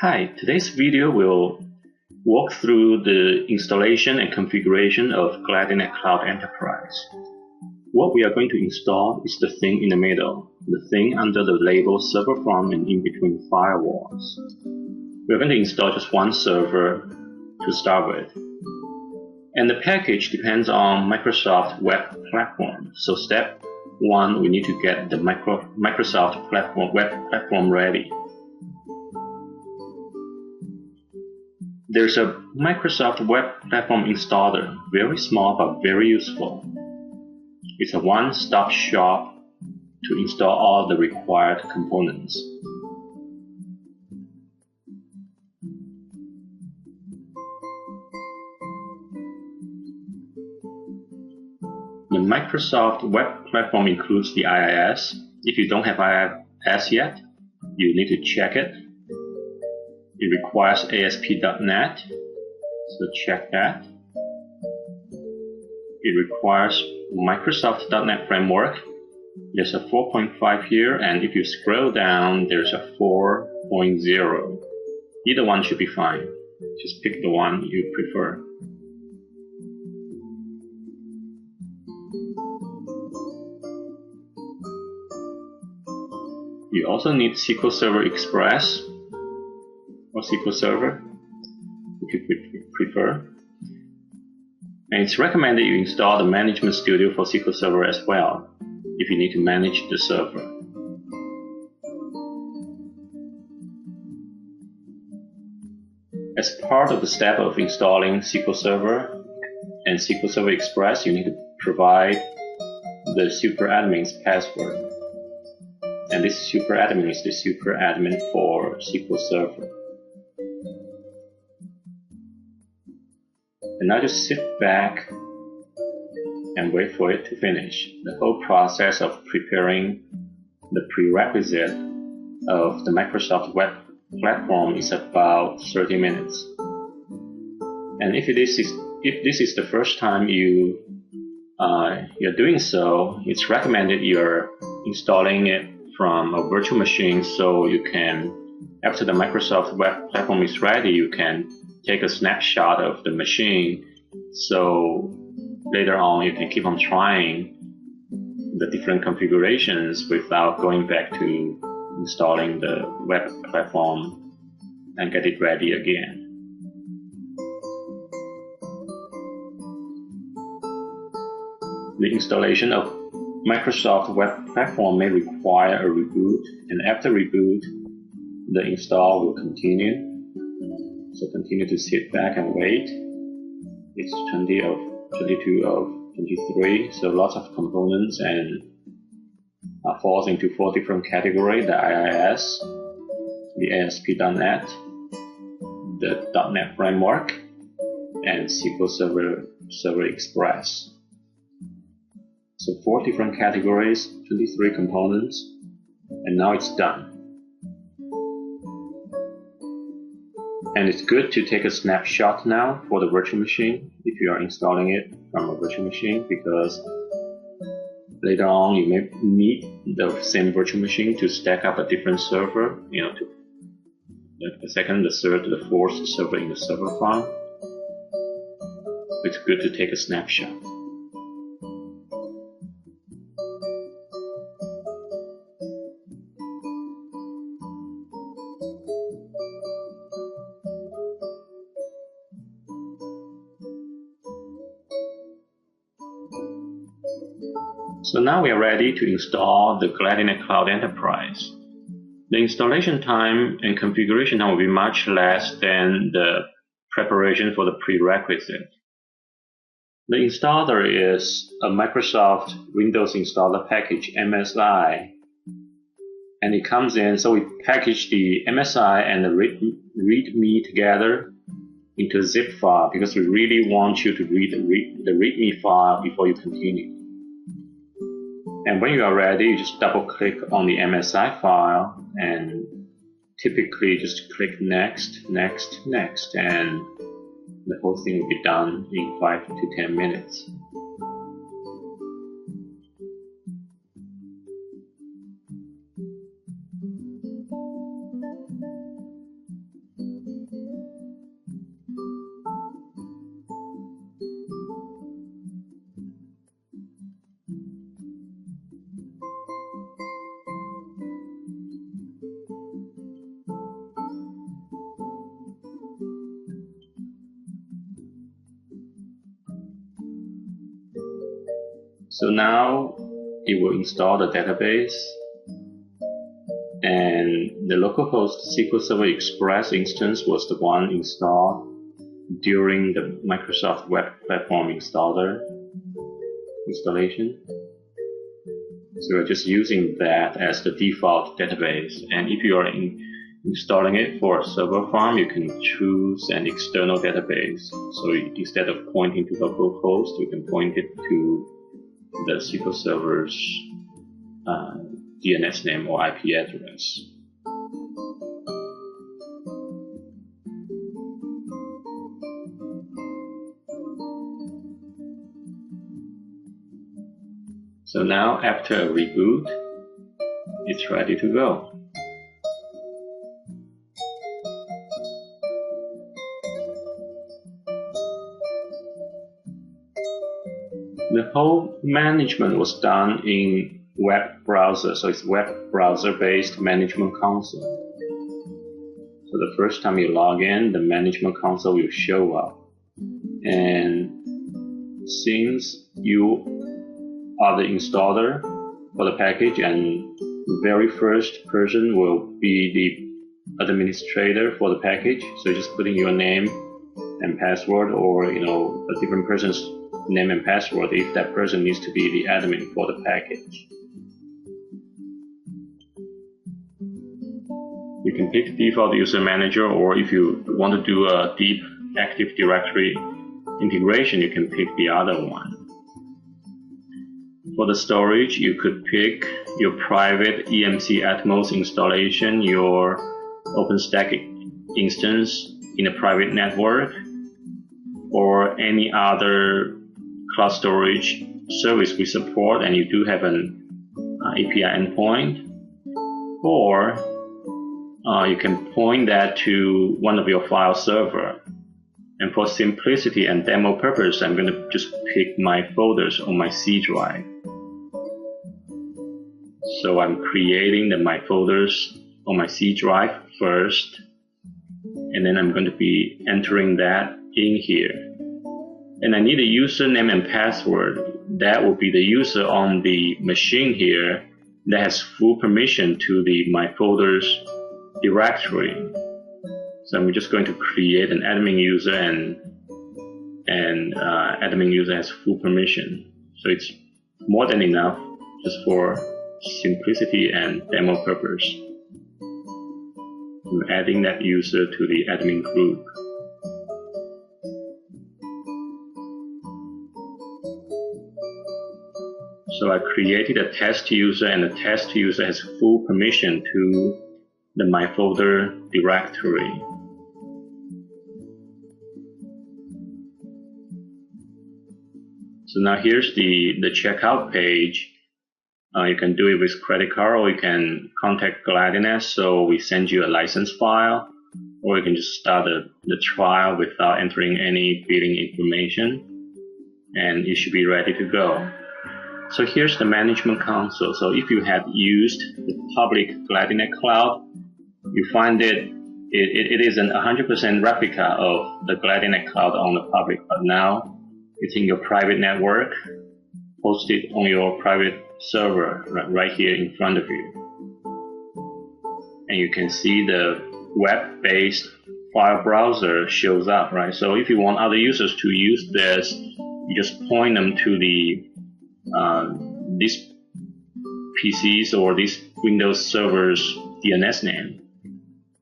Hi, today's video will walk through the installation and configuration of Gladinet Cloud Enterprise. What we are going to install is the thing in the middle, the thing under the label server farm and in between firewalls. We're going to install just one server to start with. And the package depends on Microsoft Web Platform. So step one, we need to get the Microsoft Web Platform ready. There's a Microsoft Web Platform installer, very small but very useful. It's a one-stop shop to install all the required components. The Microsoft Web Platform includes the IIS. If you don't have IIS yet, you need to check it. It requires ASP.NET, so check that. It requires Microsoft.NET Framework. There's a 4.5 here, and if you scroll down, there's a 4.0. Either one should be fine. Just pick the one you prefer. You also need SQL Server Express or SQL Server, if you prefer. And it's recommended you install the Management Studio for SQL Server as well, if you need to manage the server. As part of the step of installing SQL Server and SQL Server Express, you need to provide the superadmin's password. And this superadmin is the superadmin for SQL Server. And now just sit back and wait for it to finish. The whole process of preparing the prerequisite of the Microsoft Web Platform is about 30 minutes. And if this is the first time you're doing so, it's recommended you're installing it from a virtual machine, so you can, after the Microsoft Web Platform is ready, you can take a snapshot of the machine, so later on you can keep on trying the different configurations without going back to installing the web platform and get it ready again. The installation of Microsoft Web Platform may require a reboot, and after reboot, the install will continue. So continue to sit back and wait. It's 22 of 23, so lots of components, and falls into 4 different categories: the IIS, the ASP.NET, the .NET Framework, and SQL Server Express. So 4 different categories, 23 components, and now it's done. And it's good to take a snapshot now for the virtual machine if you are installing it from a virtual machine, because later on you may need the same virtual machine to stack up a different server, to the second, the third, the fourth server in the server farm. It's good to take a snapshot. So now we are ready to install the Gladinet Cloud Enterprise. The installation time and configuration time will be much less than the preparation for the prerequisite. The installer is a Microsoft Windows installer package, MSI. And it comes in, so we package the MSI and the README together into a zip file, because we really want you to read the README file before you continue. And when you are ready, you just double click on the MSI file, and typically just click next, next, next, and the whole thing will be done in 5 to 10 minutes. So now it will install the database, and the localhost SQL Server Express instance was the one installed during the Microsoft Web Platform installation. So we're just using that as the default database, and if you are installing it for a server farm, you can choose an external database. So instead of pointing to localhost, you can point it to the SQL Server's DNS name or IP address. So now after a reboot, it's ready to go. The whole management was done in web browser, so it's web browser-based management console. So the first time you log in, the management console will show up. And since you are the installer for the package, and the very first person will be the administrator for the package, so just put in your name and password, or a different person's name and password if that person needs to be the admin for the package. You can pick default user manager, or if you want to do a deep Active Directory integration, you can pick the other one. For the storage, you could pick your private EMC Atmos installation, your OpenStack instance in a private network, or any other cloud storage service we support, and you do have an API endpoint, or you can point that to one of your file server. And for simplicity and demo purpose, I'm going to just pick my folders on my C drive. So I'm creating my folders on my C drive first, and then I'm going to be entering that in here. And I need a username and password. That will be the user on the machine here that has full permission to my folders directory. So I'm just going to create an admin user, and admin user has full permission. So it's more than enough just for simplicity and demo purpose. I'm adding that user to the admin group. So I created a test user, and the test user has full permission to the my folder directory. So now here's the checkout page. You can do it with credit card, or you can contact Gladinet, so we send you a license file, or you can just start the trial without entering any billing information, and it should be ready to go. So here's the management console. So if you had used the public Gladinet Cloud, you find it is an 100% replica of the Gladinet Cloud on the public, but now it's in your private network, hosted on your private server right here in front of you. And you can see the web-based file browser shows up, right? So if you want other users to use this, you just point them to these PCs or this Windows server's DNS name.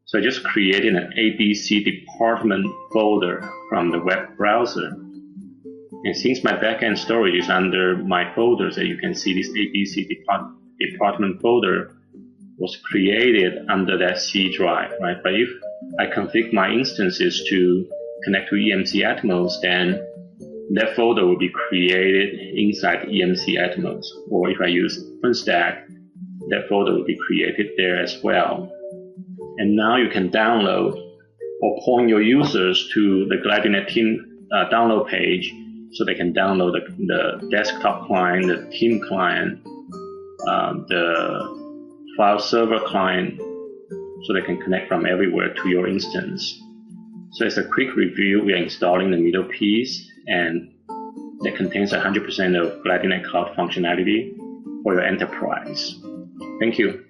So I just created an ABC department folder from the web browser. And since my backend storage is under my folders, as you can see, this ABC department folder was created under that C drive, right? But if I configure my instances to connect to EMC Atmos, then that folder will be created inside EMC Atmos. Or if I use OpenStack, that folder will be created there as well. And now you can download or point your users to the Gladinet team download page, so they can download the desktop client, the team client, the file server client, so they can connect from everywhere to your instance. So as a quick review, we are installing the middle piece, and that contains 100% of Gladinet Cloud functionality for your enterprise. Thank you.